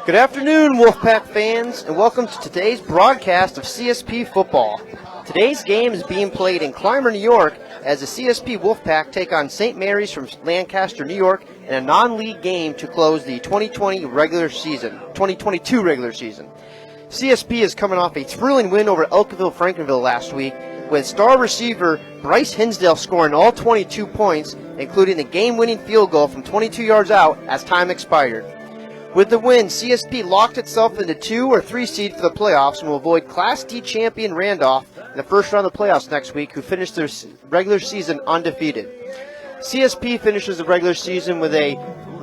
Good afternoon, Wolfpack fans, and welcome to today's broadcast of CSP football. Today's game is being played in Clymer, New York, as the CSP Wolfpack take on St. Mary's from Lancaster, New York, in a non-league game to close the 2022 regular season. CSP is coming off a thrilling win over Elkville-Frankenville last week, with star receiver Bryce Hinsdale scoring all 22 points, including the game-winning field goal from 22 yards out as time expired. With the win, CSP locked itself in the 2 or 3 seed for the playoffs and will avoid Class D champion Randolph in the first round of the playoffs next week, who finished their regular season undefeated. CSP finishes the regular season with a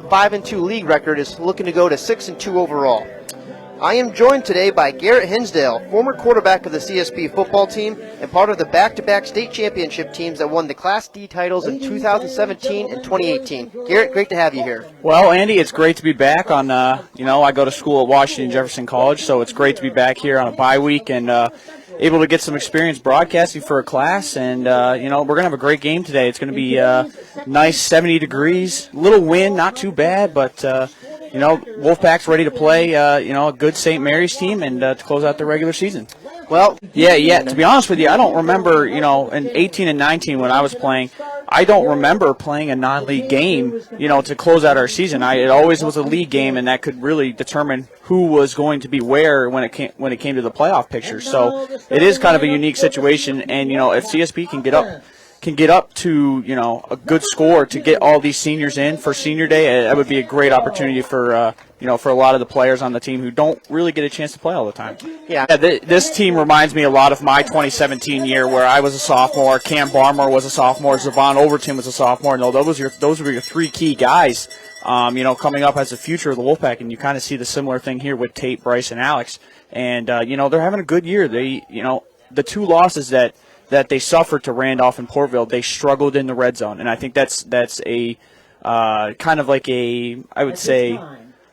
5-2 league record, is looking to go to 6-2 overall. I am joined today by Gerrit Hinsdale, former quarterback of the CSP football team and part of the back-to-back state championship teams that won the Class D titles in 2017 and 2018. Gerrit, great to have you here. Well, Andy, it's great to be back on, I go to school at Washington Jefferson College, so it's great to be back here on a bye week and able to get some experience broadcasting for a class. And, we're going to have a great game today. It's going to be nice 70 degrees, little wind, not too bad, but Wolfpack's ready to play, a good St. Mary's team and to close out the regular season. Well, yeah. To be honest with you, I don't remember, in 18 and 19 when I was playing, I don't remember playing a non-league game, to close out our season. It always was a league game, and that could really determine who was going to be where when it came to the playoff picture. So it is kind of a unique situation, and if CSP can get up to a good score to get all these seniors in for senior day, that would be a great opportunity for for a lot of the players on the team who don't really get a chance to play all the time. Yeah, this team reminds me a lot of my 2017 year where I was a sophomore, Cam Barmore was a sophomore, Zavon Overton was a sophomore. No, those were your three key guys, coming up as the future of the Wolfpack, and you kind of see the similar thing here with Tate, Bryce, and Alex. And they're having a good year. They the two losses that they suffered to Randolph and Portville, they struggled in the red zone, and I think that's a kind of like I would say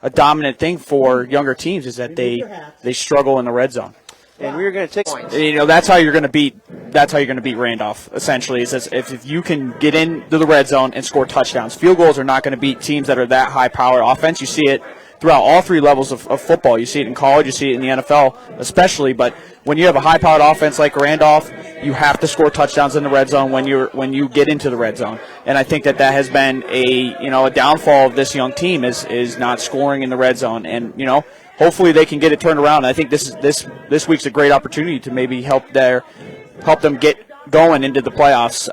a dominant thing for younger teams is that they struggle in the red zone. And we're going to take points. That's how you're going to beat Randolph. Essentially, is if you can get into the red zone and score touchdowns. Field goals are not going to beat teams that are that high-powered offense. You see it throughout all three levels of football. You see it in college, you see it in the NFL especially, but when you have a high-powered offense like Randolph, you have to score touchdowns in the red zone when you get into the red zone. And I think that has been a downfall of this young team is not scoring in the red zone. And hopefully they can get it turned around. And I think this week's a great opportunity to maybe help them get going into the playoffs,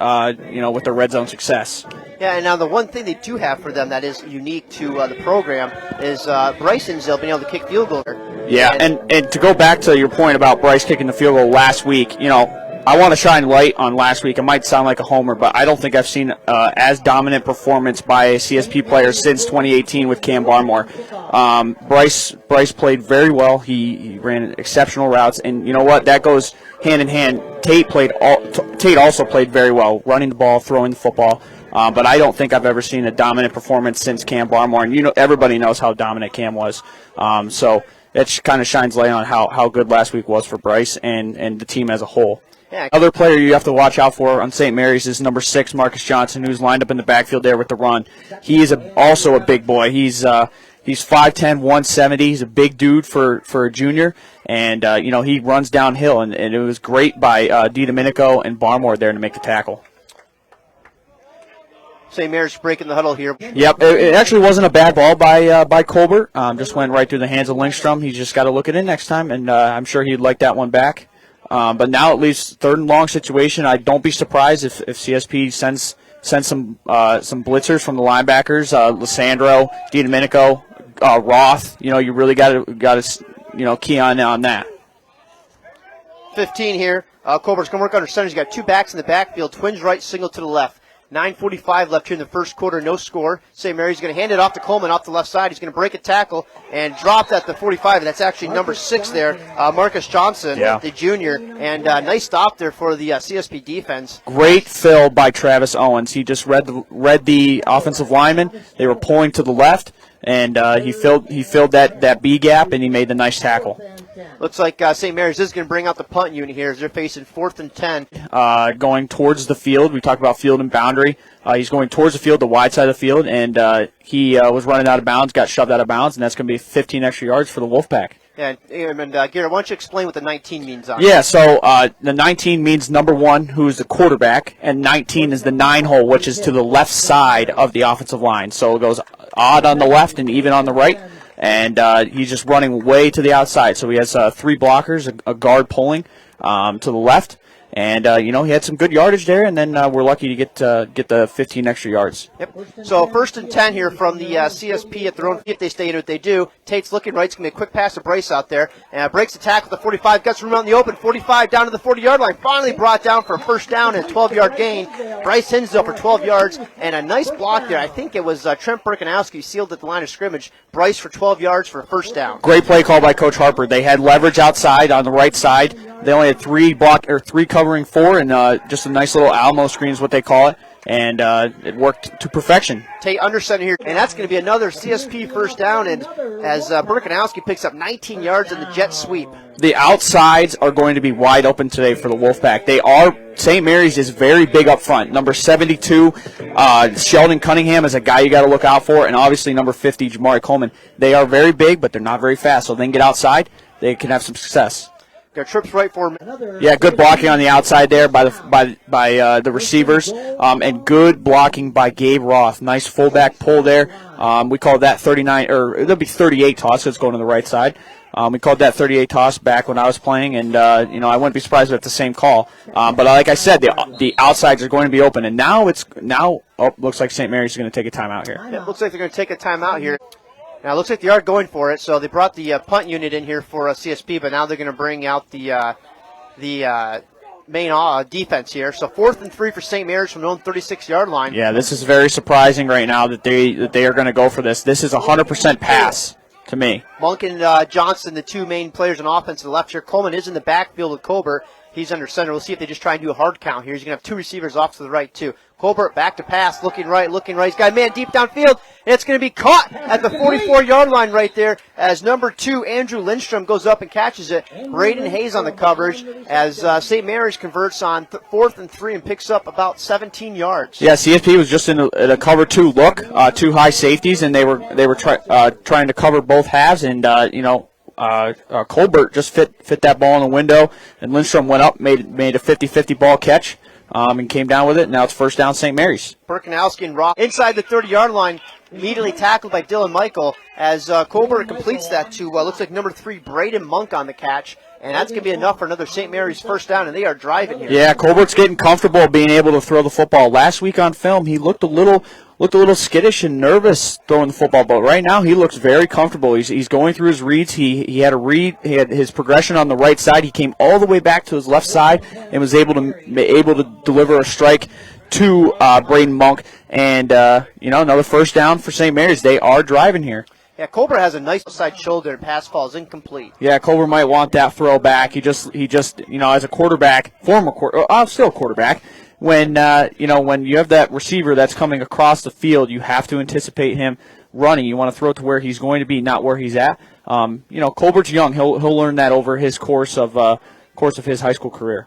with their red zone success. Yeah, and now the one thing they do have for them that is unique to the program is Bryce Hinsdale being able to kick field goal. Yeah, and to go back to your point about Bryce kicking the field goal last week, I want to shine light on last week. It might sound like a homer, but I don't think I've seen as dominant performance by a CSP player since 2018 with Cam Barmore. Bryce played very well. He ran exceptional routes, and you know what? That goes hand in hand. Tate also played very well, running the ball, throwing the football. But I don't think I've ever seen a dominant performance since Cam Barmore, and everybody knows how dominant Cam was. So that kind of shines light on how good last week was for Bryce and the team as a whole. Yeah. Other player you have to watch out for on St. Mary's is number 6, Marcus Johnson, who's lined up in the backfield there with the run. He is also a big boy. He's 5'10", 170. He's a big dude for a junior, and he runs downhill, and it was great by DiDomenico and Barmore there to make the tackle. St. Mary's breaking the huddle here. Yep, it actually wasn't a bad ball by Colbert. Just went right through the hands of Lindstrom. He's just got to look at it next time, and I'm sure he'd like that one back. But now at least third and long situation. I don't be surprised if CSP sends some blitzers from the linebackers, Lissandro, DiDomenico, Roth. You really got to key on that. 15 here. Colbert's going to work under center. He's got two backs in the backfield, twins right, single to the left. 9:45 left here in the first quarter, no score. St. Mary's going to hand it off to Coleman off the left side. He's going to break a tackle and drop at the 45. That's actually number 6 there, Marcus Johnson, the junior. And nice stop there for the CSP defense. Great fill by Travis Owens. He just read the offensive lineman. They were pulling to the left, and he filled that B gap, and he made the nice tackle. Looks like St. Mary's is going to bring out the punt unit here as they're facing 4th and 10. Going towards the field. We talked about field and boundary. He's going towards the field, the wide side of the field, and he was running out of bounds, got shoved out of bounds, and that's going to be 15 extra yards for the Wolfpack. Yeah, and Gerrit, why don't you explain what the 19 means on Yeah, so the 19 means number 1, who is the quarterback, and 19 is the 9 hole, which is to the left side of the offensive line. So it goes odd on the left and even on the right, and he's just running way to the outside. So he has 3 blockers, a guard pulling to the left, and he had some good yardage there, and then we're lucky to get the 15 extra yards. Yep. So 1st and 10 here from the CSP at their own, if they stay in what they do. Tate's looking right. It's going to be a quick pass to Bryce out there. Breaks the tackle at the 45, gets room out in the open. 45 down to the 40-yard line. Finally brought down for a first down and a 12-yard gain. Bryce Hinsdale for 12 yards and a nice block there. I think it was Trent Burkanowski sealed at the line of scrimmage. Bryce for 12 yards for a first down. Great play call by Coach Harper. They had leverage outside on the right side. They only had 3 covering 4, and just a nice little Alamo screen is what they call it. And it worked to perfection. Tate under center here, and that's going to be another CSP first down, and as Burkanowski picks up 19 yards in the jet sweep. The outsides are going to be wide open today for the Wolfpack. St. Mary's is very big up front. Number 72, Sheldon Cunningham is a guy you got to look out for, and obviously number 50, Jamari Coleman. They are very big, but they're not very fast, so they can get outside. They can have some success. Got trips right for him. Yeah, good blocking on the outside there by the receivers, and good blocking by Gabe Roth. Nice fullback pull there. We called that 39, or it'll be 38 toss. So it's going to the right side. We called that 38 toss back when I was playing, and I wouldn't be surprised if it's the same call. But like I said, the outsides are going to be open, and now looks like St. Mary's is going to take a timeout here. It looks like they're going to take a timeout here. Now, it looks like they are going for it, so they brought the punt unit in here for CSP, but now they're going to bring out the main defense here. So 4th and 3 for St. Mary's from their own 36-yard line. Yeah, this is very surprising right now that they are going to go for this. This is 100% pass to me. Monk and Johnson, the 2 main players on offense to the left here. Coleman is in the backfield with Colbert. He's under center. We'll see if they just try and do a hard count here. He's going to have 2 receivers off to the right, too. Colbert back to pass, looking right. He's got a man deep downfield, and it's going to be caught at the 44-yard line right there as number 2, Andrew Lindstrom, goes up and catches it. Braden Hayes on the coverage as St. Mary's converts on 4th and 3 and picks up about 17 yards. Yeah, CSP was just in a cover 2 look, 2 high safeties, and they were trying to cover both halves, and Colbert just fit that ball in the window, and Lindstrom went up, made a 50-50 ball catch. And came down with it. Now it's first down St. Mary's. Burkanowski and Roth inside the 30-yard line, immediately tackled by Dylan Michael as Colbert completes that to looks like number 3, Braden Monk on the catch. And that's going to be enough for another St. Mary's first down, and they are driving here. Yeah, Colbert's getting comfortable being able to throw the football. Last week on film, he looked a little skittish and nervous throwing the football, but right now he looks very comfortable. He's going through his reads. He had his progression on the right side. He came all the way back to his left side and was able to deliver a strike to Braden Monk, and another first down for St. Mary's. They are driving here. Yeah, Colbert has a nice side shoulder, and pass falls incomplete. Yeah, Colbert might want that throw back. He just as a quarterback, still a quarterback. When you have that receiver that's coming across the field, you have to anticipate him running. You want to throw it to where he's going to be, not where he's at. Colbert's young. He'll learn that over his course of his high school career.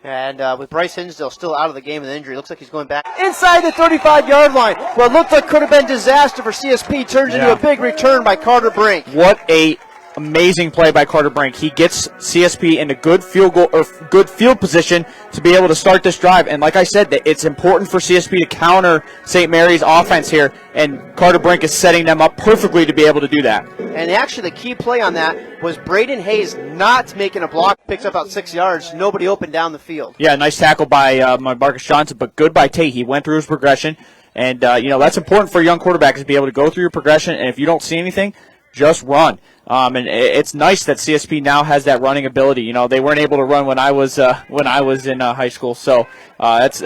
And with Bryce Hinsdale still out of the game with an injury, looks like he's going back inside the 35-yard line. What looked like could have been disaster for CSP turns into a big return by Carter Brink. What a amazing play by Carter Brink. He gets CSP into good field position to be able to start this drive. And like I said, it's important for CSP to counter St. Mary's offense here, and Carter Brink is setting them up perfectly to be able to do that. And actually the key play on that was Braden Hayes not making a block, picks up about 6 yards, nobody open down the field. Yeah, nice tackle by Marcus Johnson, but good by Tate. He went through his progression, and that's important for a young quarterback, is to be able to go through your progression, and if you don't see anything, just run. And it's nice that CSP now has that running ability. They weren't able to run when I was in high school, so that's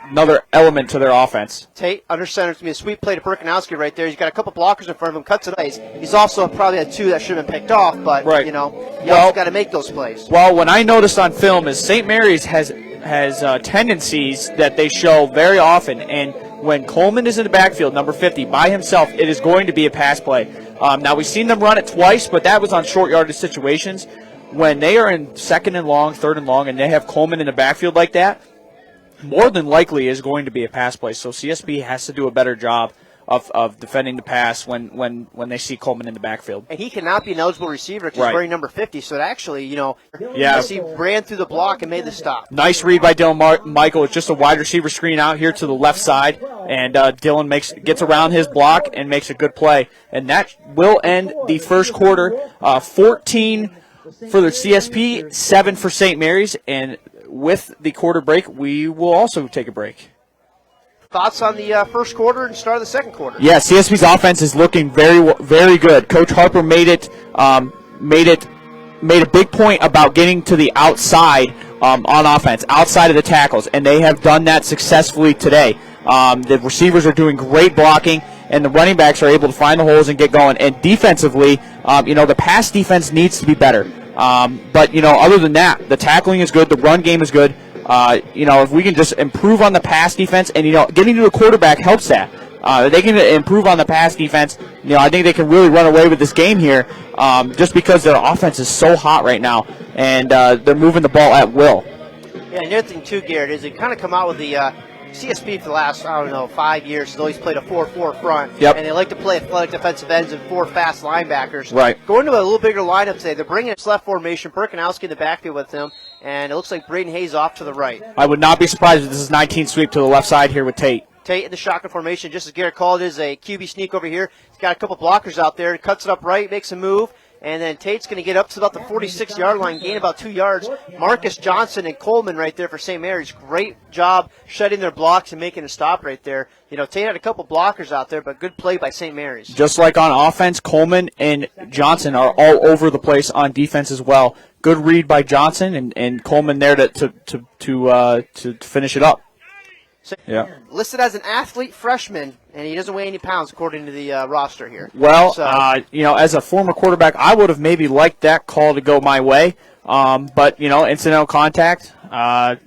another element to their offense. Tate under center. It's going to be a sweet play to Burkanowski right there. He's got a couple blockers in front of him, cuts it out. He's also probably had 2 that should have been picked off, but you also got to make those plays. Well, what I noticed on film is St. Mary's has tendencies that they show very often, and when Coleman is in the backfield, number 50, by himself, it is going to be a pass play. Now, we've seen them run it twice, but that was on short yardage situations. when they are in second and long, third and long, and they have Coleman in the backfield like that, more than likely is going to be a pass play. So CSP has to do a better job of defending the pass when they see Coleman in the backfield. And he cannot be an eligible receiver because he's wearing number 50. So it actually, he ran through the block and made the stop. Nice read by Dylan Michael. It's just a wide receiver screen out here to the left side, and Dylan gets around his block and makes a good play. And that will end the first quarter. 14 for the CSP, 7 for St. Mary's, and with the quarter break, we will also take a break. Thoughts on the first quarter and start of the second quarter? Yeah, CSP's offense is looking very good. Coach Harper made a big point about getting to the outside on offense, outside of the tackles, and they have done that successfully today. The receivers are doing great blocking, and the running backs are able to find the holes and get going. And defensively, the pass defense needs to be better. But other than that, the tackling is good, the run game is good. If we can just improve on the pass defense, and getting to the quarterback helps that. They can improve on the pass defense. I think they can really run away with this game here, just because their offense is so hot right now, and they're moving the ball at will. Yeah, and the other thing too, Gerrit, is they kind of come out with the CSP for the last 5 years has always played a 4-4 front, and they like to play athletic defensive ends and 4 fast linebackers. Right. Going to a little bigger lineup today, they're bringing a left formation. Perkinowski in the backfield with him, and it looks like Braden Hayes off to the right. I would not be surprised if this is 19 sweep to the left side here with Tate. Tate in the shotgun formation, just as Gerrit called it, is a QB sneak over here. He's got a couple blockers out there, cuts it up right, makes a move. And then Tate's going to get up to about the 46-yard line, gain about 2 yards. Marcus Johnson and Coleman right there for St. Mary's. Great job shutting their blocks and making a stop right there. Tate had a couple blockers out there, but good play by St. Mary's. Just like on offense, Coleman and Johnson are all over the place on defense as well. Good read by Johnson and Coleman there to finish it up. Yeah. Listed as an athlete freshman, and he doesn't weigh any pounds according to the roster here. Well, as a former quarterback, I would have maybe liked that call to go my way. But incidental contact, that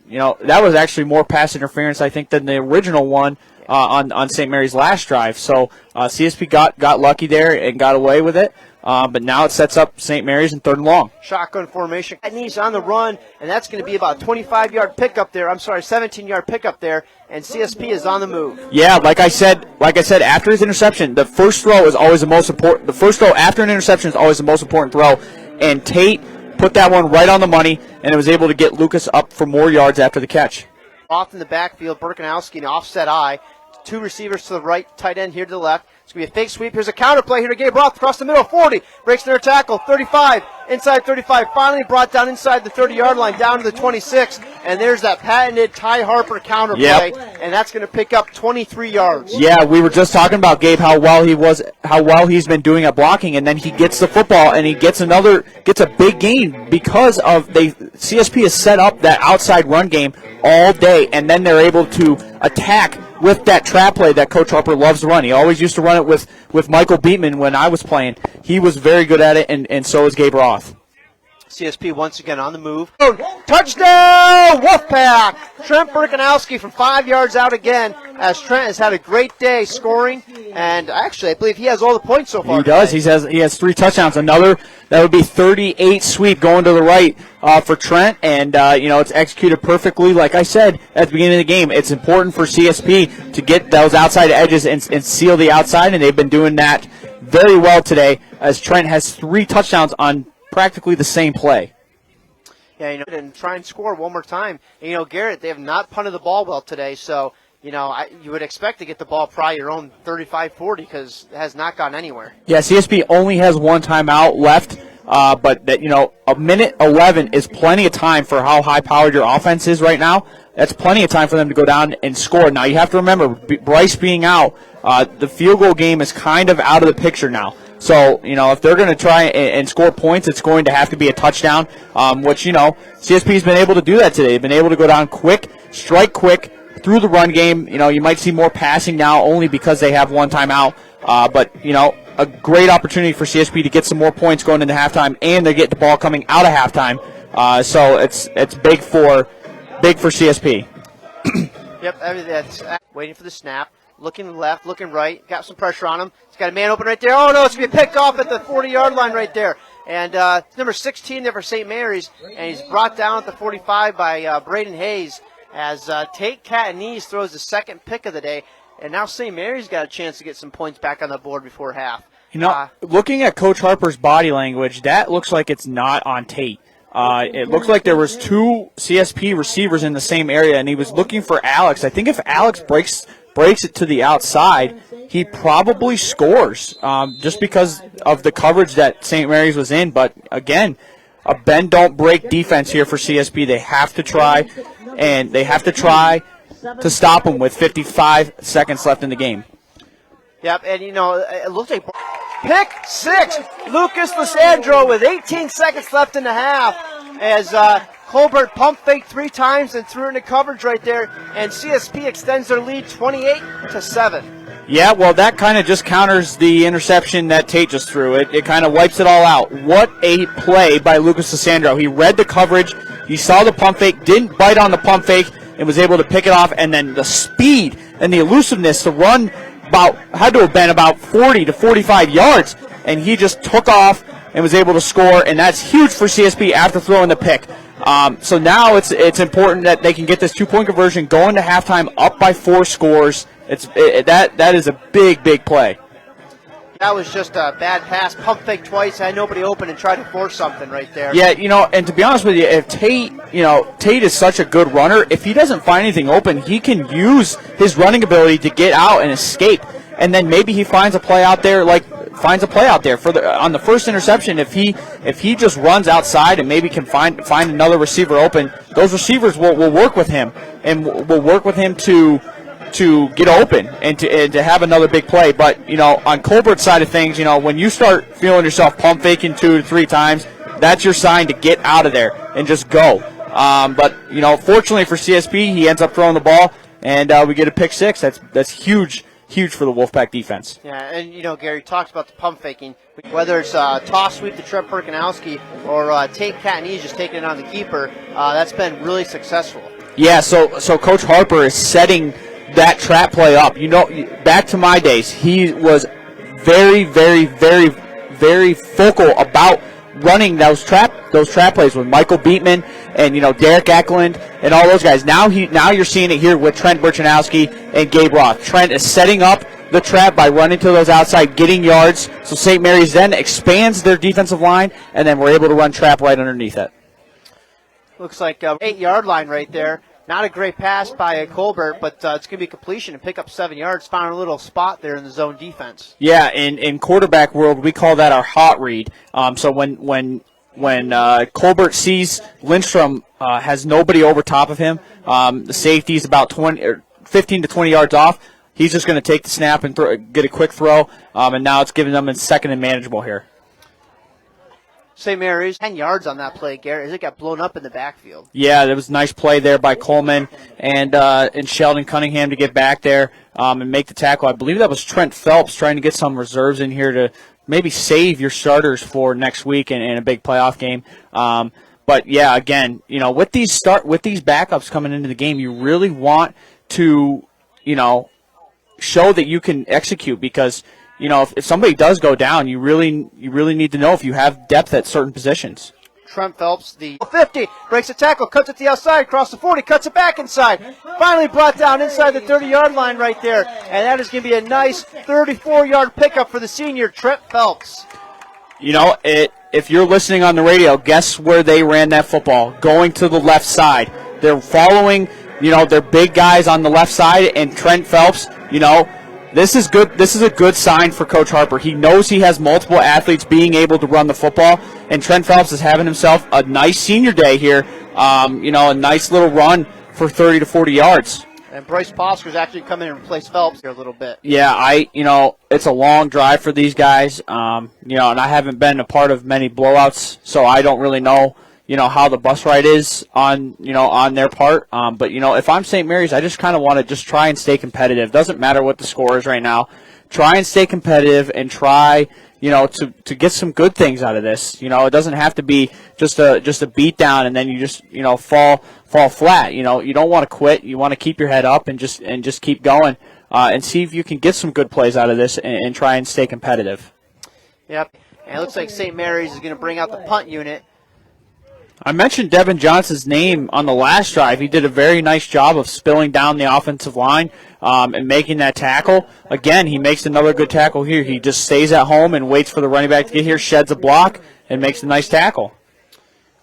was actually more pass interference, I think, than the original one on St. Mary's last drive. So CSP got lucky there and got away with it. But now it sets up St. Mary's in third and long. Shotgun formation. And he's on the run, and that's going to be about a 25-yard pickup there. 17-yard pickup there, and CSP is on the move. Yeah, like I said, after his interception, the first throw is always the most important. The first throw after an interception is always the most important throw, and Tate put that one right on the money, and was able to get Lucas up for more yards after the catch. Off in the backfield, Birkenowski, an offset eye. 2 receivers to the right, tight end here to the left. It's going to be a fake sweep. Here's a counter play here to Gabe Roth across the middle, 40. Breaks their tackle, 35, inside 35. Finally brought down inside the 30-yard line, down to the 26. And there's that patented Ty Harper counter play, and that's going to pick up 23 yards. Yeah, we were just talking about, Gabe, how well he's been doing at blocking, and then he gets the football, and he gets a big gain because of CSP has set up that outside run game all day, and then they're able to attack with that trap play that Coach Harper loves to run. He always used to run it with Michael Beatman when I was playing. He was very good at it, and so is Gabe Roth. CSP once again on the move. Touchdown, Wolfpack! Trent Birkenowski from 5 yards out again, as Trent has had a great day scoring, and actually I believe he has all the points so far. He does. He has 3 touchdowns. Another, that would be 38 sweep going to the right for Trent, and it's executed perfectly. Like I said at the beginning of the game, it's important for CSP to get those outside edges and seal the outside, and they've been doing that very well today, as Trent has 3 touchdowns on practically the same play. Yeah, and try and score one more time. And, Gerrit, they have not punted the ball well today, so, you would expect to get the ball probably your own 35-40 because it has not gone anywhere. Yeah, CSP only has 1 timeout left, but that a minute 11 is plenty of time for how high-powered your offense is right now. That's plenty of time for them to go down and score. Now, you have to remember, Bryce being out, the field goal game is kind of out of the picture now. So, if they're going to try and score points, it's going to have to be a touchdown, which, CSP's been able to do that today. They've been able to go down quick, strike quick through the run game. You might see more passing now only because they have 1 timeout. But, a great opportunity for CSP to get some more points going into halftime, and they get the ball coming out of halftime. So it's big for CSP. Yep, that's waiting for the snap. Looking left, looking right, got some pressure on him. He's got a man open right there. Oh, no, it's going to be picked off at the 40-yard line right there. And number 16 there for St. Mary's, and he's brought down at the 45 by Braden Hayes as Tate Catanese throws the second pick of the day. And now St. Mary's got a chance to get some points back on the board before half. Looking at Coach Harper's body language, that looks like it's not on Tate. It looks like there was two CSP receivers in the same area, and he was looking for Alex. I think if Alex breaks it to the outside, he probably scores just because of the coverage that St. Mary's was in. But, again, a bend-don't-break defense here for CSP. They have to try, and they have to try to stop him with 55 seconds left in the game. Yep, and, it looks like pick six. Lucas Lysandro with 18 seconds left in the half as Colbert pump faked 3 times and threw into coverage right there, and CSP extends their lead 28-7. Yeah, well, that kind of just counters the interception that Tate just threw. It kind of wipes it all out. What a play by Lucas Lysandro. He read the coverage. He saw the pump fake, didn't bite on the pump fake, and was able to pick it off. And then the speed and the elusiveness to run had to have been about 40 to 45 yards. And he just took off and was able to score. And that's huge for CSP after throwing the pick. So now it's important that they can get this 2-point conversion going to halftime up by 4 scores. That is a big play. That was just a bad pass. Pump fake twice, had nobody open, and tried to force something right there. Yeah, and to be honest with you, if Tate is such a good runner, if he doesn't find anything open, he can use his running ability to get out and escape. And then maybe he finds a play out there, on the first interception. If he just runs outside and maybe can find another receiver open, those receivers will work with him and will work with him to get open and to have another big play. But, on Colbert's side of things, when you start feeling yourself pump faking 2 to 3 times, that's your sign to get out of there and just go. But, fortunately for CSP, he ends up throwing the ball, and we get a pick 6. That's huge for the Wolfpack defense. Yeah, and, Gary talks about the pump faking. Whether it's toss sweep to Trent Perkinowski or Tate Catanese just taking it on the keeper, that's been really successful. Yeah, so Coach Harper is setting that trap play up. Back to my days, he was very focal about running those trap plays with Michael Beatman and Derek Eklund and all those guys. Now you're seeing it here with Trent Burchanowski and Gabe Roth. Trent is setting up the trap by running to those outside, getting yards. So St. Mary's then expands their defensive line, and then we're able to run trap right underneath it. Looks like 8-yard line right there. Not a great pass by Colbert, but it's going to be completion and pick up 7 yards. Found a little spot there in the zone defense. Yeah, in quarterback world, we call that our hot read. So when Colbert sees Lindstrom has nobody over top of him, the safety is about 15 to 20 yards off. He's just going to take the snap and get a quick throw, and now it's giving them a second and manageable here. St. Mary's 10 yards on that play, Gerrit, as it got blown up in the backfield. Yeah, there was a nice play there by Coleman and Sheldon Cunningham to get back there and make the tackle. I believe that was Trent Phelps trying to get some reserves in here to maybe save your starters for next week in a big playoff game. But yeah, again, with these backups coming into the game, you really want to show that you can execute, because if somebody does go down, you really need to know if you have depth at certain positions. Trent Phelps, the 50, breaks a tackle, cuts it to the outside, across the 40, cuts it back inside. Finally brought down inside the 30-yard line right there. And that is going to be a nice 34-yard pickup for the senior, Trent Phelps. If you're listening on the radio, guess where they ran that football? Going to the left side. They're following, their big guys on the left side, and Trent Phelps, this is good. This is a good sign for Coach Harper. He knows he has multiple athletes being able to run the football, and Trent Phelps is having himself a nice senior day here. A nice little run for 30 to 40 yards. And Bryce Posker's actually come in and replace Phelps here a little bit. Yeah, it's a long drive for these guys. And I haven't been a part of many blowouts, so I don't really know how the bus ride is on their part. But if I'm St. Mary's, I just kind of want to try and stay competitive. Doesn't matter what the score is right now. Try and stay competitive and try, to get some good things out of this. It doesn't have to be just a beat down and then you just, fall flat. You don't want to quit. You want to keep your head up and just keep going and see if you can get some good plays out of this and try and stay competitive. Yep. And it looks like St. Mary's is going to bring out the punt unit. I mentioned Devin Johnson's name on the last drive. He did a very nice job of spilling down the offensive line and making that tackle. Again, he makes another good tackle here. He just stays at home and waits for the running back to get here, sheds a block, and makes a nice tackle.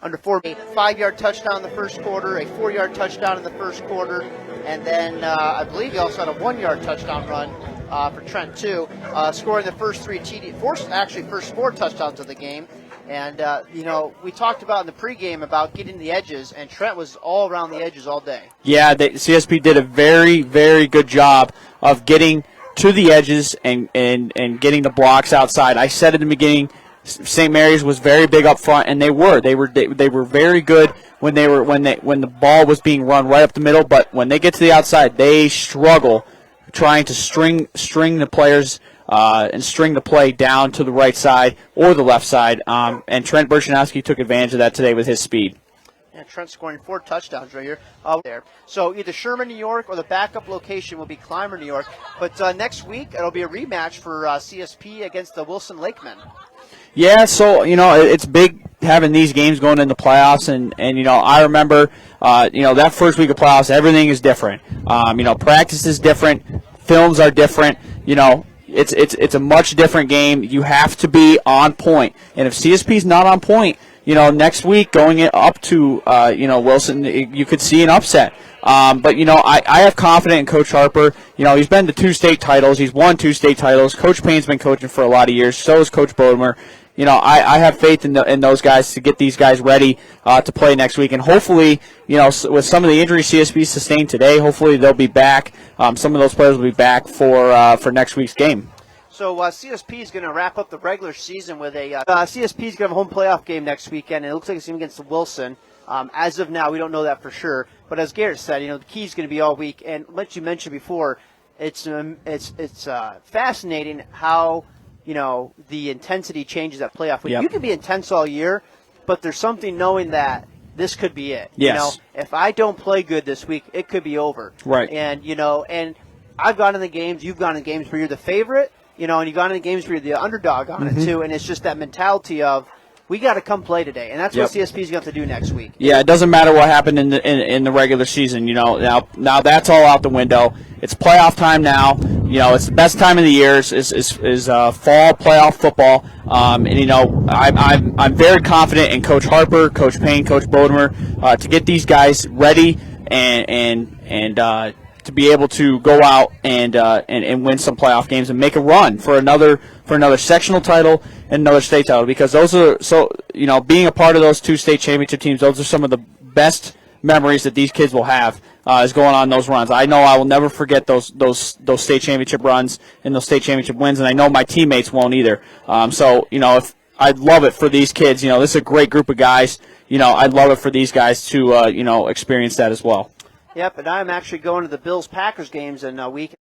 Under 4, a 5-yard touchdown in the first quarter, a 4-yard touchdown in the first quarter, and then I believe he also had a 1-yard touchdown run for Trent too, scoring the first 3 first 4 touchdowns of the game. And we talked about in the pregame about getting the edges, and Trent was all around the edges all day. Yeah, CSP did a very, very good job of getting to the edges and getting the blocks outside. I said at the beginning, St. Mary's was very big up front, and they were very good when the ball was being run right up the middle. But when they get to the outside, they struggle trying to string the players and string the play down to the right side or the left side. And Trent Burchanowski took advantage of that today with his speed. Yeah, Trent scoring 4 touchdowns right here. There. So either Sherman, New York, or the backup location will be Clymer, New York. But next week it'll be a rematch for CSP against the Wilson Lakemen. Yeah, so, it's big having these games going in the playoffs, and I remember, that first week of playoffs, everything is different. Practice is different, films are different, it's a much different game. You have to be on point, and if CSP is not on point, next week going up to, Wilson, you could see an upset. But I have confidence in Coach Harper. He's been to 2 state titles. He's won 2 state titles. Coach Payne's been coaching for a lot of years. So has Coach Bodemer. I have faith in those guys to get these guys ready to play next week. And hopefully, with some of the injuries CSP sustained today, hopefully they'll be back. Some of those players will be back for next week's game. So CSP is going to wrap up the regular season with a CSP is going to have a home playoff game next weekend, and it looks like it's going to be against Wilson. As of now, we don't know that for sure. But as Gerrit said, the key is going to be all week. And like you mentioned before, it's fascinating how the intensity changes at playoff week. Yep. You can be intense all year, but there's something knowing that this could be it. Yes. If I don't play good this week, it could be over. Right. And and I've gone in the games, you've gone in games where you're the favorite, and you've gone in games where you're the underdog on it too. And it's just that mentality of, we got to come play today, and that's what CSP is going to have to do next week. Yeah, it doesn't matter what happened in the regular season. Now that's all out the window. It's playoff time now. It's the best time of the year is fall playoff football. I'm very confident in Coach Harper, Coach Payne, Coach Bodemer to get these guys ready and to be able to go out and win some playoff games and make a run for another sectional title and another state title, because those are being a part of those 2 state championship teams, those are some of the best memories that these kids will have is going on those runs. I know I will never forget those state championship runs and those state championship wins, and I know my teammates won't either. If I'd love it for these kids, this is a great group of guys. I'd love it for these guys to experience that as well. Yep, and I'm actually going to the Bills-Packers games in a week.